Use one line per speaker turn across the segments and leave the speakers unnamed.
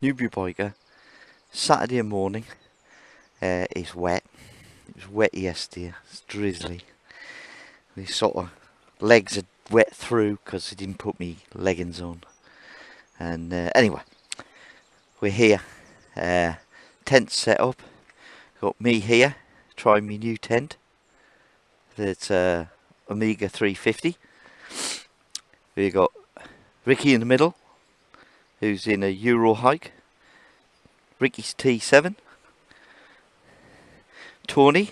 newbie biker. Saturday morning. It's wet. It was wet yesterday. It's drizzly. These sort of legs are wet through because I didn't put me leggings on. And anyway, we're here. Tent set up. Got me here trying my new tent. It's Omega 350. We got Ricky in the middle, who's in a Euro hike. Ricky's T7. Tony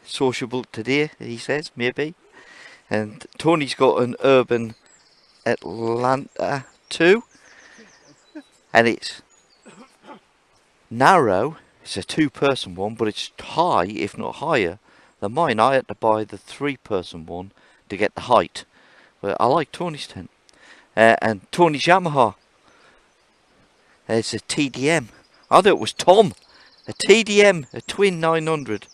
sociable today, he says, maybe. And Tony's got an Urban Atlanta 2, and it's narrow. It's a 2-person one, but it's high, if not higher than mine. I had to buy the 3-person one to get the height. But I like Tony's tent. And Tony's Yamaha. It's a TDM. I thought it was Tom. A TDM, a twin 900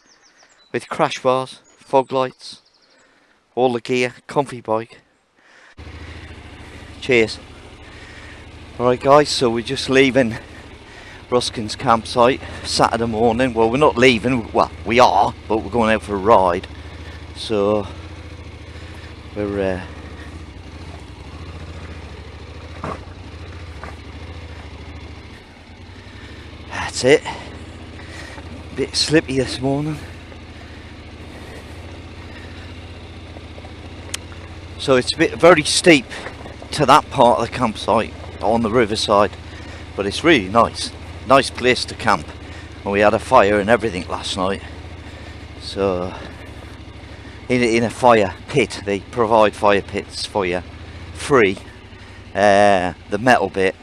with crash bars, fog lights, all the gear, comfy bike. Cheers. Alright guys, so we're just leaving Ruskin's campsite Saturday morning. Well, we're not leaving, well, we are, but we're going out for a ride. So, we're that's it. Bit slippy this morning. So it's very steep to that part of the campsite on the riverside, but it's really nice. Nice place to camp. And we had a fire and everything last night. So in a fire pit, they provide fire pits for you free. The metal bit,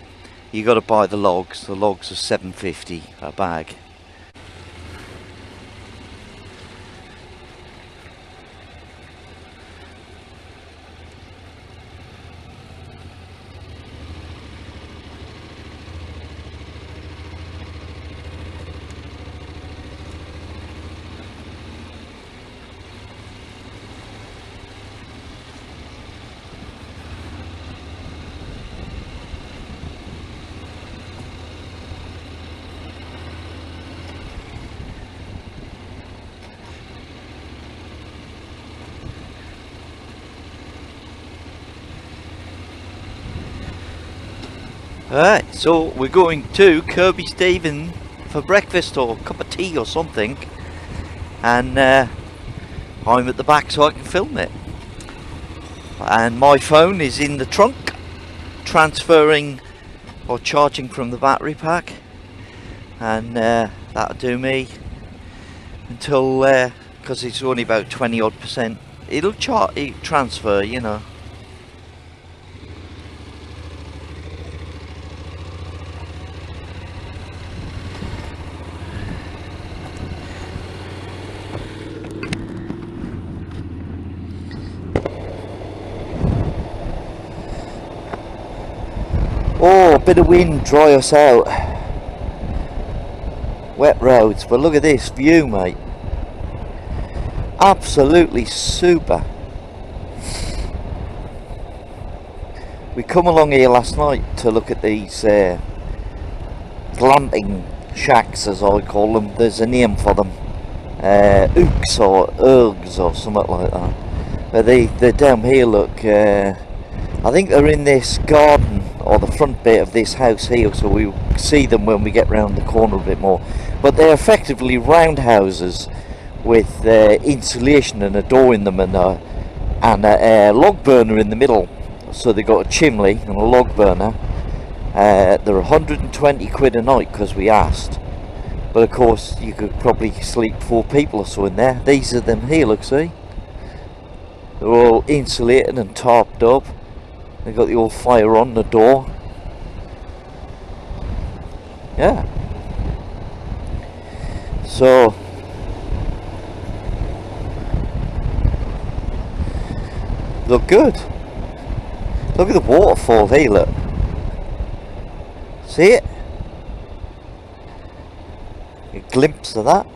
you got to buy the logs. The logs are $7.50 a bag. Alright, so we're going to Kirby's Davin for breakfast or a cup of tea or something, and I'm at the back so I can film it. And my phone is in the trunk, transferring or charging from the battery pack, and that'll do me until, because it's only about 20 odd %, it'll transfer, you know. Oh, a bit of wind, dry us out. Wet roads, but look at this view, mate. Absolutely super. We come along here last night to look at these glamping shacks, as I call them. There's a name for them. Ooks or ergs or something like that. But they're down here, look. I think they're in this garden or the front bit of this house here, so we see them when we get round the corner a bit more. But they're effectively roundhouses with insulation and a door in them, and a log burner in the middle. So they got a chimney and a log burner. They're 120 quid a night because we asked. But of course you could probably sleep 4 people or so in there. These are them here, look, see? They're all insulated and tarped up. They got the old fire on the door. Yeah. So look good. Look at the waterfall here, look. See it? A glimpse of that.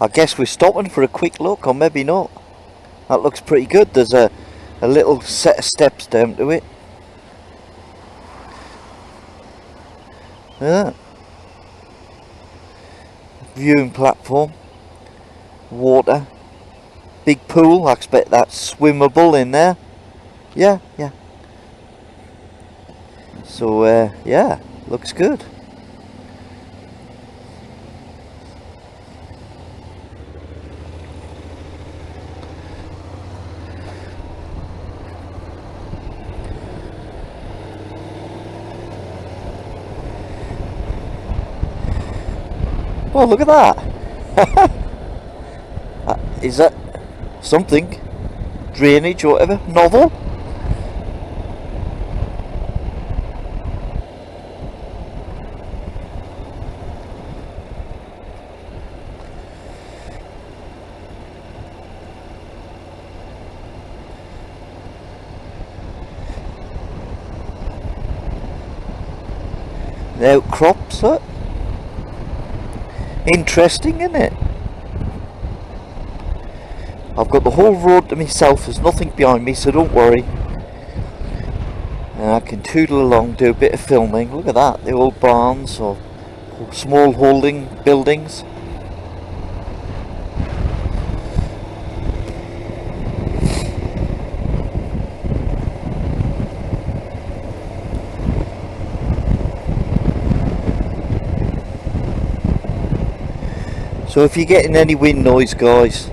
I guess we're stopping for a quick look, or maybe not. That looks pretty good. There's a little set of steps down to it. Yeah. Viewing platform. Water. Big pool. I expect that's swimmable in there. Yeah. So, yeah, looks good. Oh, look at that. Is that something? Drainage or whatever? Novel? The outcrops, look. Interesting, isn't it? I've got the whole road to myself, there's nothing behind me, so don't worry. And I can tootle along, do a bit of filming. Look at that, the old barns or small holding buildings. So if you're getting any wind noise, guys,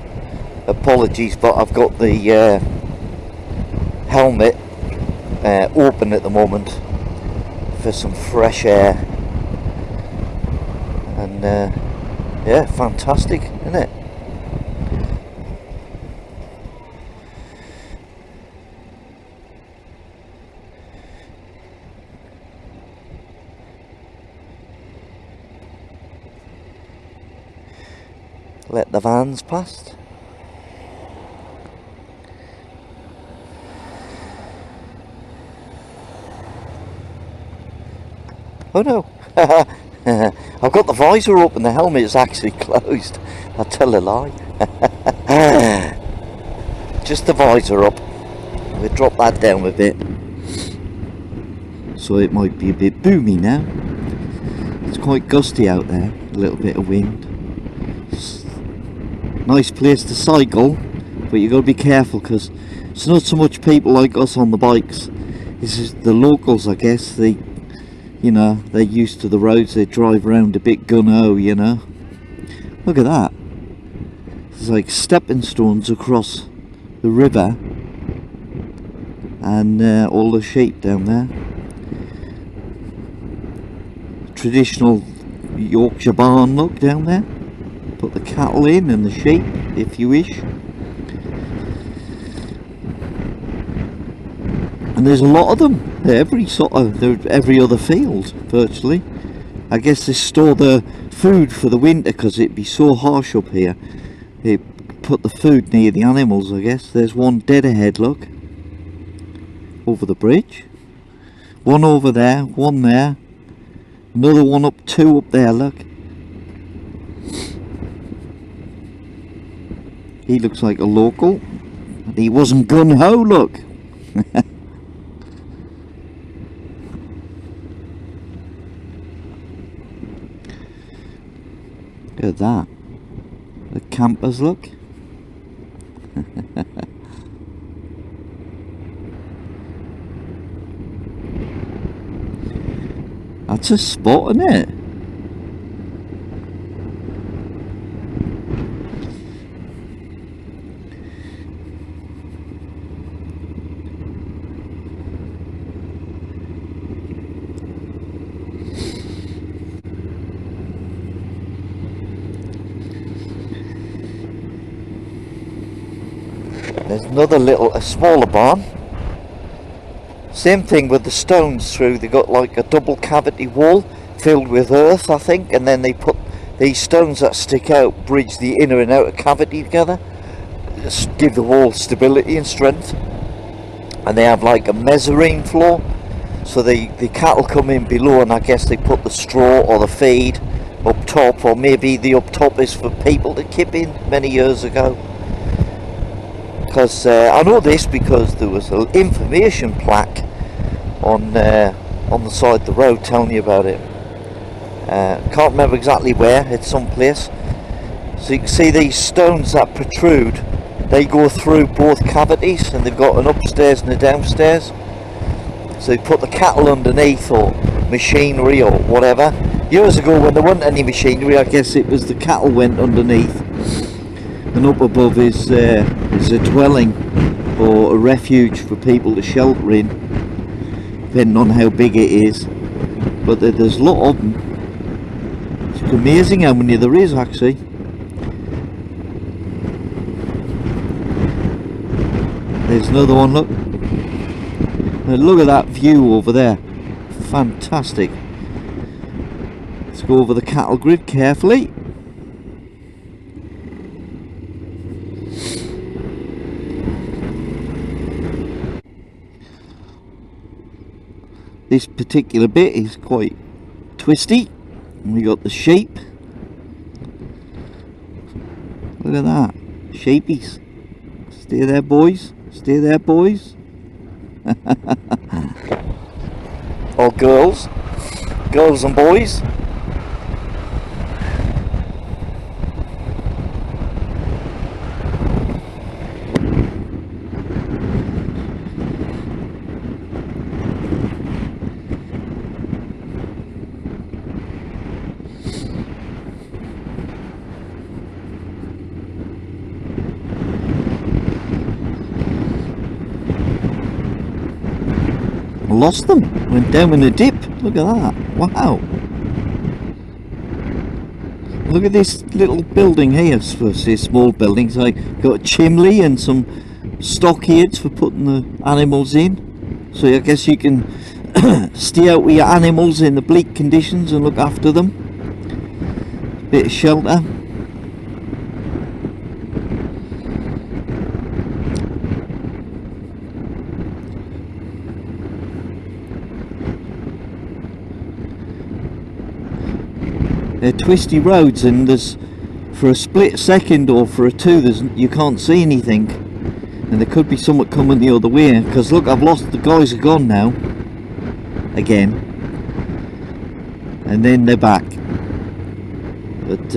apologies, but I've got the helmet open at the moment for some fresh air, and yeah, fantastic, isn't it? Let the vans past. Oh no. I've got the visor open, the helmet is actually closed. I tell a lie. Just the visor up. We'll drop that down a bit, so it might be a bit boomy now. It's quite gusty out there, a little bit of wind. Nice place to cycle, but you got to be careful because it's not so much people like us on the bikes. It's just the locals, I guess. They, you know, they're used to the roads. They drive around a bit gun-ho, you know. Look at that. It's like stepping stones across the river, and all the sheep down there. Traditional Yorkshire barn look down there. Put the cattle in and the sheep, if you wish. And there's a lot of them. Every other field, virtually. I guess they store the food for the winter because it'd be so harsh up here. They put the food near the animals, I guess. There's one dead ahead, look. Over the bridge. One over there, one there. Another one up, two up there, look. He looks like a local, and he wasn't gun-ho, look. Look at that. The campers, look. That's a spot, isn't it? There's another a smaller barn. Same thing with the stones through. They got like a double cavity wall filled with earth, I think, and then they put these stones that stick out, bridge the inner and outer cavity together, just give the wall stability and strength. And they have like a mezzanine floor, so the cattle come in below, and I guess they put the straw or the feed up top, or maybe the up top is for people to keep in many years ago. Because I know this because there was an information plaque on the side of the road telling you about it. Can't remember exactly where, it's someplace. So you can see these stones that protrude, they go through both cavities, and they've got an upstairs and a downstairs. So they put the cattle underneath, or machinery or whatever. Years ago when there wasn't any machinery, I guess it was the cattle went underneath, and up above is a dwelling or a refuge for people to shelter in, depending on how big it is. But there's a lot of them. It's amazing how many there is actually. There's another one, look. Now look at that view over there. Fantastic. Let's go over the cattle grid carefully. This particular bit is quite twisty. And we got the sheep. Look at that. Sheepies. Stay there, boys. Stay there, boys. Or girls. Girls and boys. Lost them, went down in a dip. Look at that. Wow. Look at this little building here. Supposed to say small buildings. Like got a chimney and some stockades for putting the animals in. So I guess you can stay out with your animals in the bleak conditions and look after them. Bit of shelter. They're twisty roads, and there's, for a split second or for a two, you can't see anything, and there could be someone coming the other way. Because look, I've lost, the guys are gone now again, and then they're back. But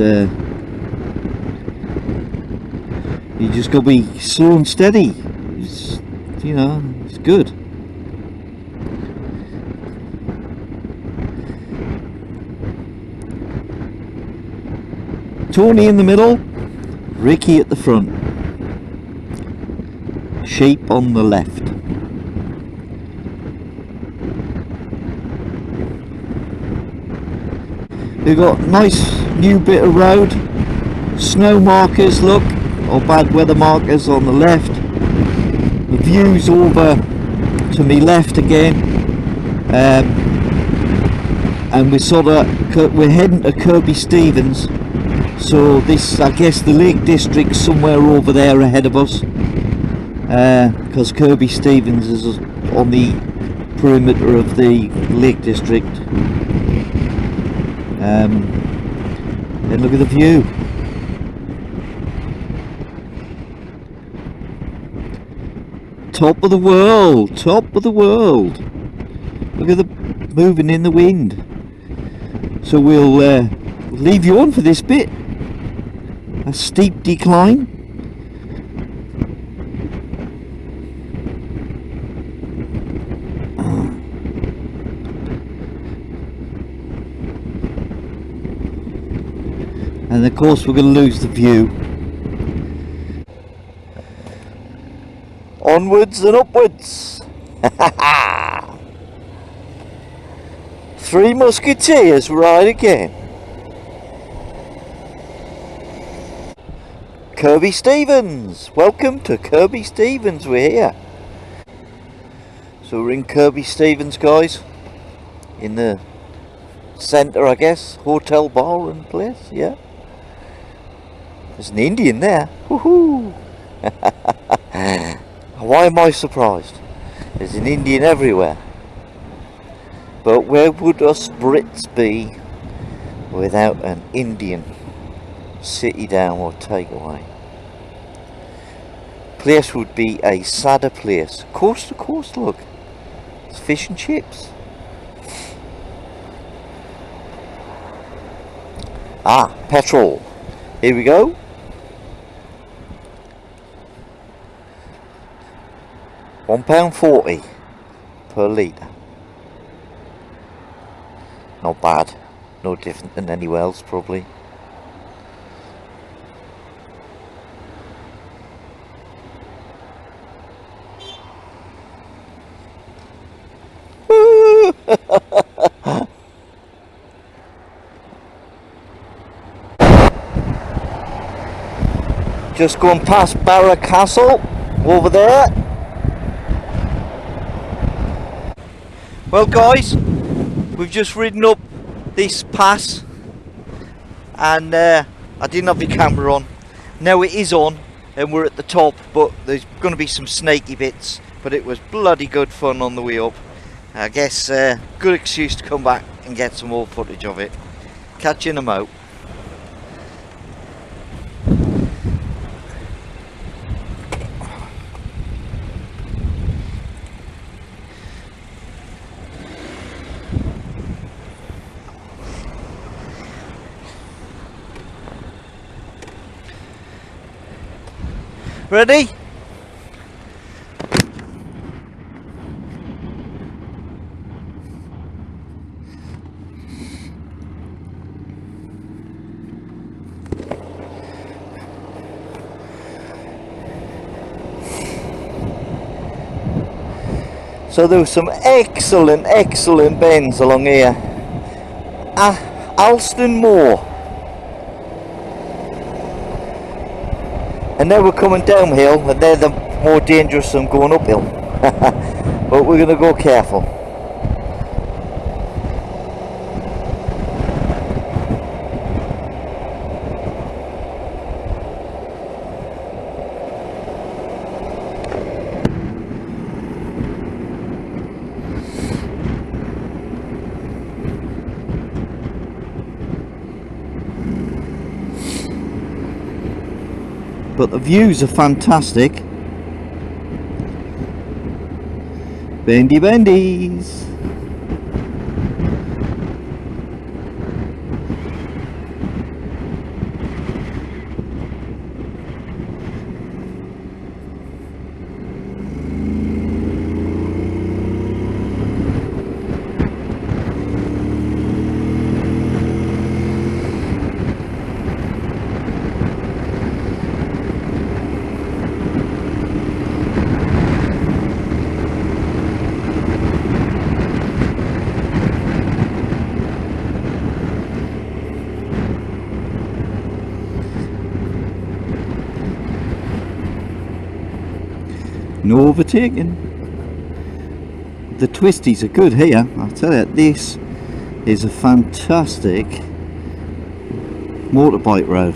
you just got to be slow and steady. It's, you know, it's good. Tony in the middle, Ricky at the front, sheep on the left. We've got nice new bit of road, snow markers, look, or bad weather markers on the left. The view's over to me left again, and we're heading to Kirby Stevens. So this, I guess the Lake District's somewhere over there ahead of us, because Kirby Stevens is on the perimeter of the Lake District. And look at the view. Top of the world, top of the world. Look at the moving in the wind. So we'll leave you on for this bit. A steep decline. And of course we're going to lose the view. Onwards and upwards. Three Musketeers ride again. Kirby Stevens, welcome to Kirby Stevens. We're here. So we're in Kirby Stevens, guys, in the centre, I guess, hotel, bar and place. Yeah, there's an Indian there. Woohoo! Why am I surprised? There's an Indian everywhere. But where would us Brits be without an Indian city down or takeaway. Place would be a sadder place. Coast to coast, look. It's fish and chips. Ah, petrol. Here we go. £1.40 per litre. Not bad. No different than anywhere else, probably. Just going past Barra Castle over there. Well guys, we've just ridden up this pass and I didn't have the camera on. Now it is on and we're at the top, but there's going to be some snaky bits, but it was bloody good fun on the way up. I guess good excuse to come back and get some more footage of it. Catch you in a mo. Ready? So there were some excellent bends along here. Alston Moor. And now we're coming downhill, and they're the more dangerous than going uphill. But we're going to go careful. But the views are fantastic. Bendy bendies. No overtaking. The twisties are good here, I'll tell you. This is a fantastic motorbike road,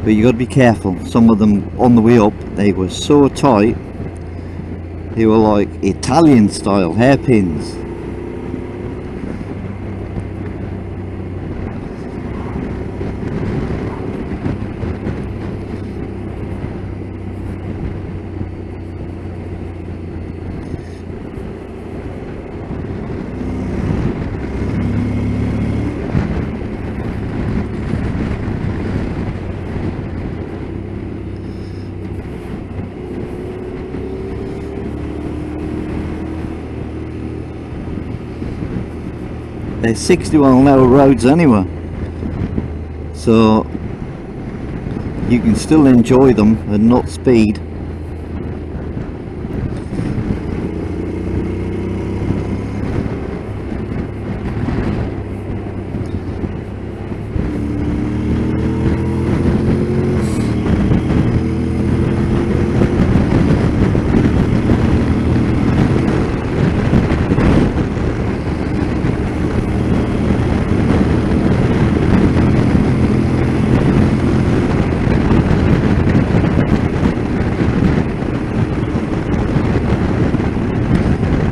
but you got to be careful. Some of them on the way up, they were so tight, they were like Italian style hairpins. They're 60-mile-an-hour roads anyway, so you can still enjoy them and not speed.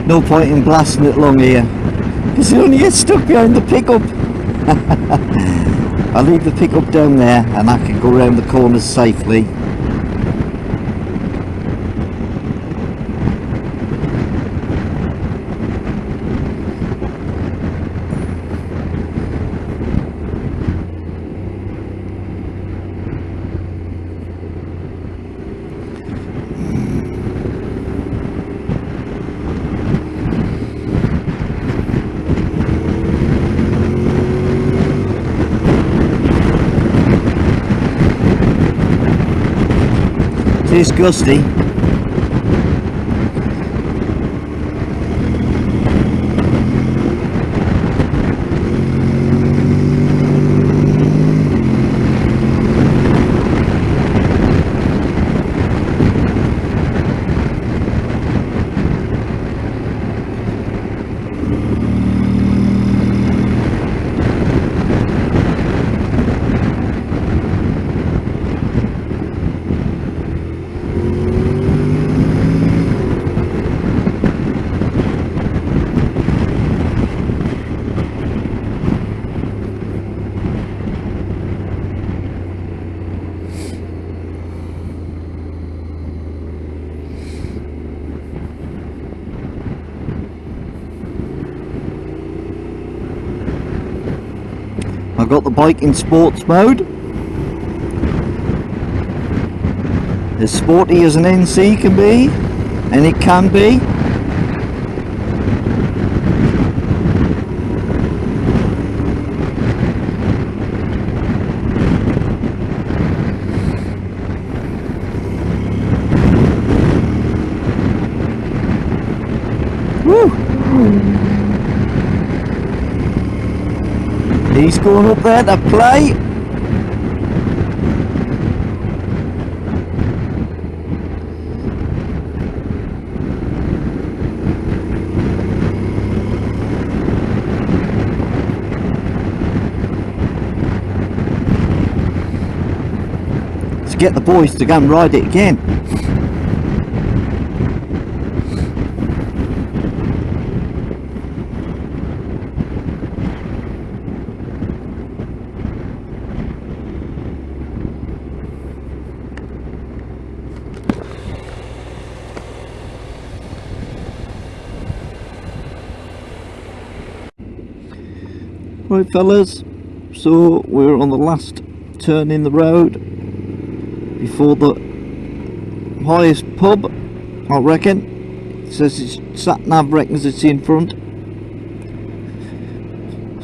No point in blasting it long here, because you only get stuck behind the pickup. I'll leave the pickup down there and I can go around the corners safely. It's gusty. I've got the bike in sports mode. As sporty as an NC can be, and it can be. Woo! He's going up there to play. To get the boys to go and ride it again. Right fellas, so we're on the last turn in the road before the highest pub, I reckon. It says it's sat nav reckons it's in front,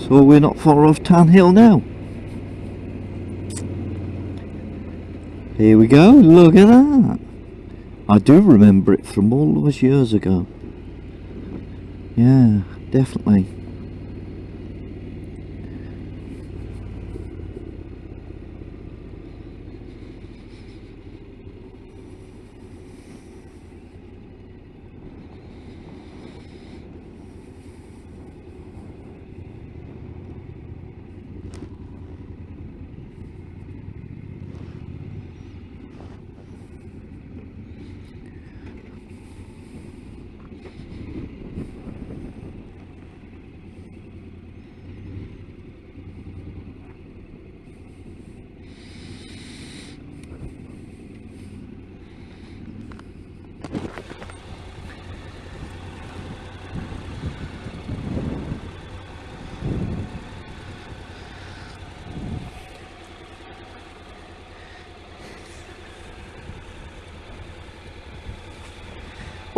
so we're not far off Tan Hill now. Here we go, look at that. I do remember it from all those years ago. Yeah, definitely.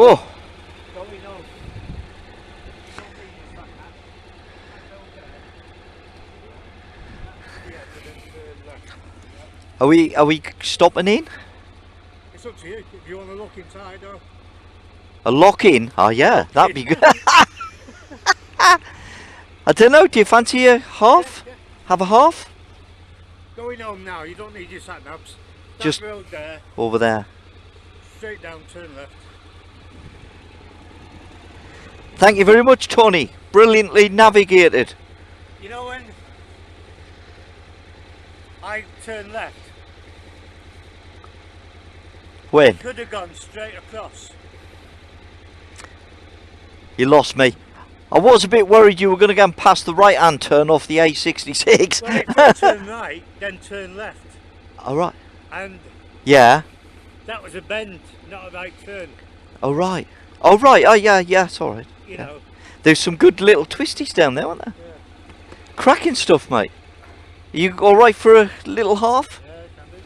Oh! Are we stopping in?
It's up to you, if you want to look inside or...
A lock in? Oh yeah, that'd be good. I don't know, do you fancy a half?
Yeah.
Have a half?
Going home now, you don't need your sat navs. That
Just
road there,
over there.
straight down, turn left.
Thank you very much, Tony. Brilliantly navigated.
You know when I turned left,
When?
could have gone straight across.
You lost me. I was a bit worried you were going to go and pass the right-hand turn off the A66.
Well, if you turn right, then turn left.
All right.
And
Yeah.
that was a bend, not a right turn.
All right. Oh right. Oh yeah. Yeah. It's all right.
You
Yeah.
know.
There's some good little twisties down there, aren't there?
Yeah.
Cracking stuff, mate. You all right for a little half?
Yeah, can do.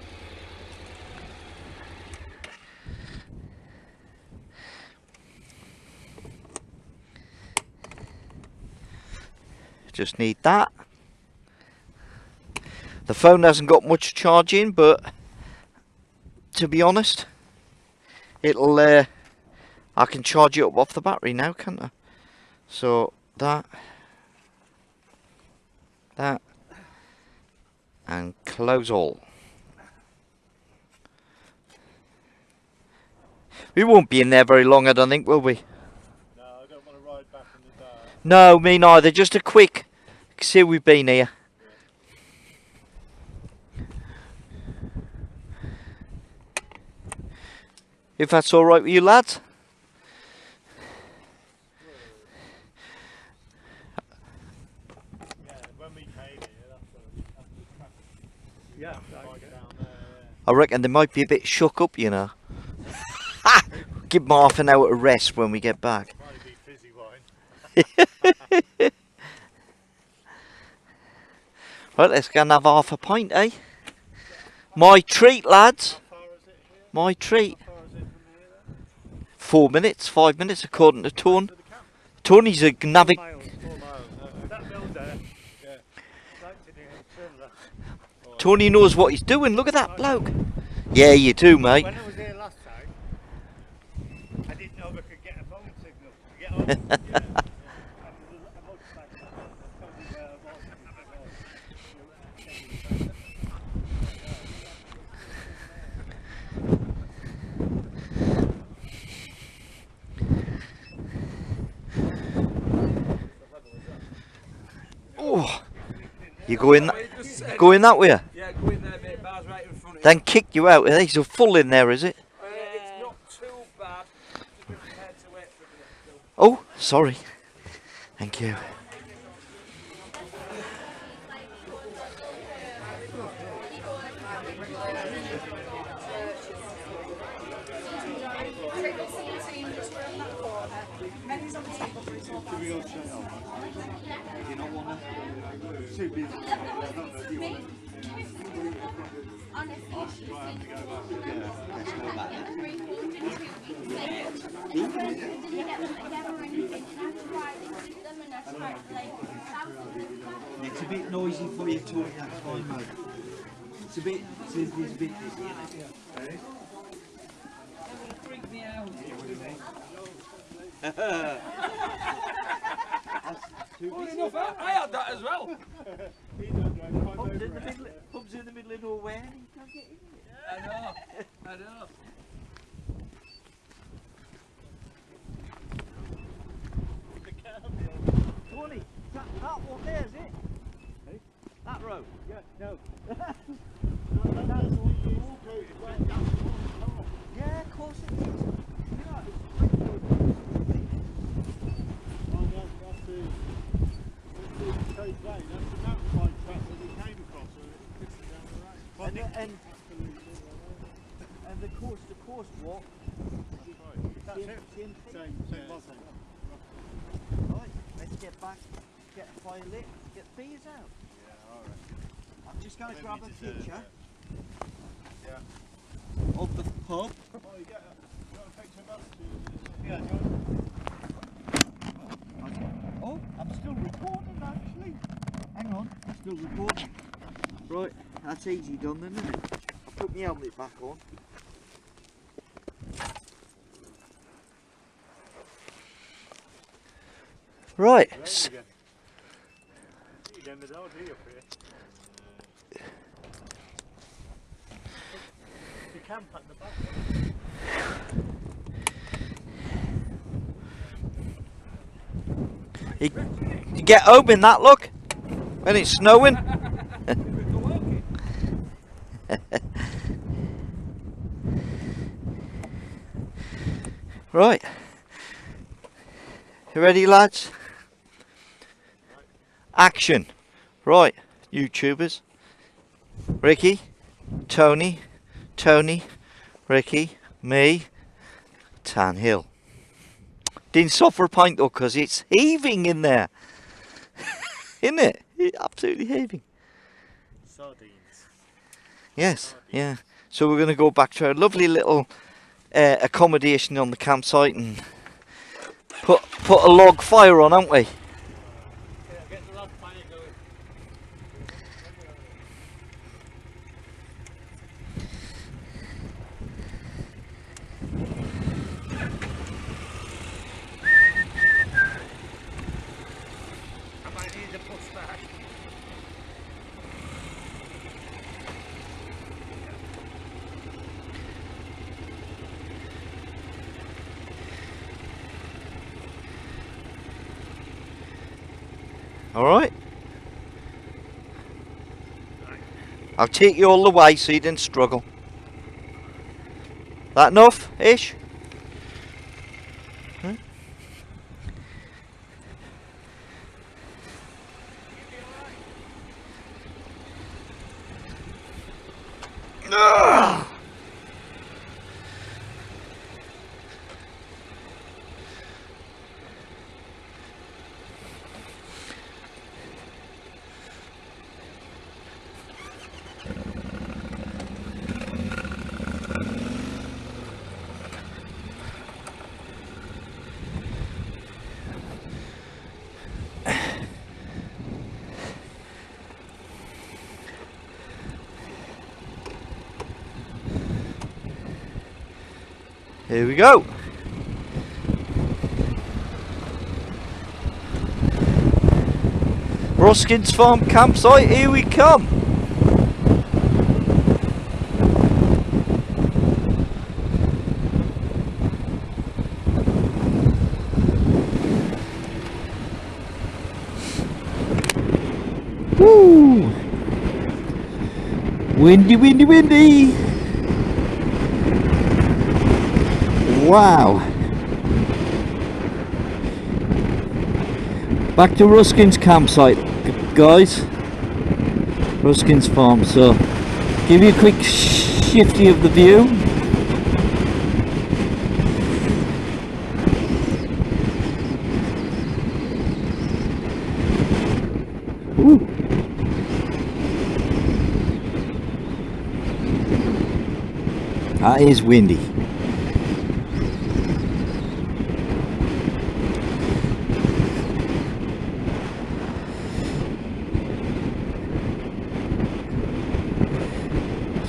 Just need that. The phone hasn't got much charging, but to be honest, it'll. I can charge it up off the battery now, can't I? So that, and close all. We won't be in there very long, I don't think, will we?
No, I don't want to ride back in the dark.
No, me neither. Just a quick. See, we've been here. If that's all right with you, lads.
Yeah, when we came here, that's the yeah, right down there.
I reckon they might be a bit shook up, you know. Give them half an hour to rest when we get back.
Might be fizzy wine.
Right, let's go and have half a pint, eh? My treat, lads.
How far is it here?
My treat.
How far is it from here then?
4 minutes, 5 minutes, according to Tony.
To the camp?
Tony's a navig.
4 miles. 4 miles. That build there. Yeah. I'd like to do a turn left.
Tony knows what he's doing. Look at that bloke. Yeah, you do, mate.
When I was here last time, I didn't know if I could get a phone signal to get on. Yeah. Yeah. I looked like that. I told you where I was.
Oh, you go in that way?
Yeah, go in there, mate. Bar's right in front of you.
Then kick you out. He's a full in there, is it?
It's not too bad. Just be prepared to wait for a minute.
Oh, sorry. Thank you.
It's a bit noisy for you, Tony, that's fine, mate. It's a bit busy.
Freak me out. Well, enough, I had that as well.
Pub's in the middle of nowhere.
I know.
Tony, that one there, is it? Hey? That road?
Yeah, no.
Yeah, of course it is. And the course walk.
That's it.
Same thing.
Same bottom.
Right, let's get back, get a fire lit, get the beers out.
Yeah, alright.
I'm just going to grab a picture
Yeah.
of the pub.
Oh, you got a picture of us? Yeah.
Oh, I'm still recording actually. Hang on, I'm still recording. Right, that's easy done then, isn't it? Put my helmet back on. Right.
You don't know, do you, up here? You camp at the back.
You get home in that look when it's snowing. Right. You ready, lads? Action. Right, YouTubers. Ricky, Tony, Ricky, me, Tan Hill. Didn't stop for a pint though, because it's heaving in there. Isn't it? It's absolutely heaving.
Sardines.
Yes, yeah. So we're going to go back to our lovely little accommodation on the campsite and put a log fire on, aren't we?
Yeah, get the log fire going. I might need a push back.
Alright. I'll take you all the way so you didn't struggle. That enough, ish? Huh? Ugh. Here we go. Ruskin's Farm campsite, here we come. Woo! Windy, windy, windy. Wow. Back to Ruskin's campsite, guys. Ruskin's Farm. So, give you a quick shifty of the view. Ooh. That is windy.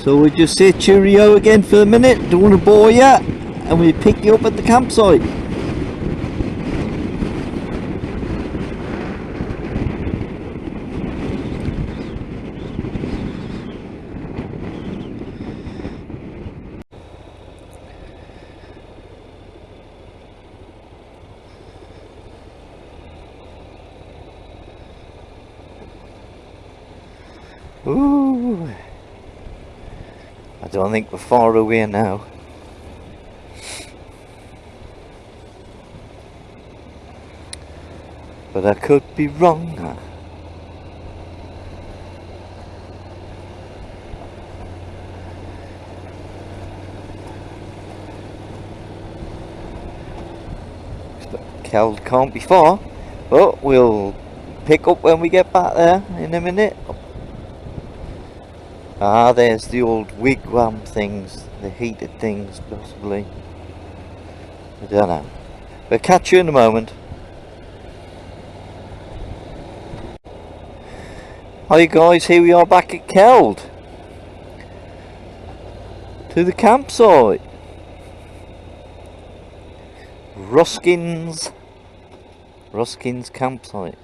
So we just say cheerio again for a minute, don't want to bore you, and we pick you up at the campsite. Ooh. I don't think we're far away now. But I could be wrong. Keld can't be far, but we'll pick up when we get back there in a minute. Ah, there's the old wigwam things, the heated things possibly. I don't know. We'll catch you in a moment. Hi guys, here we are back at Keld. To the campsite. Ruskin's campsite.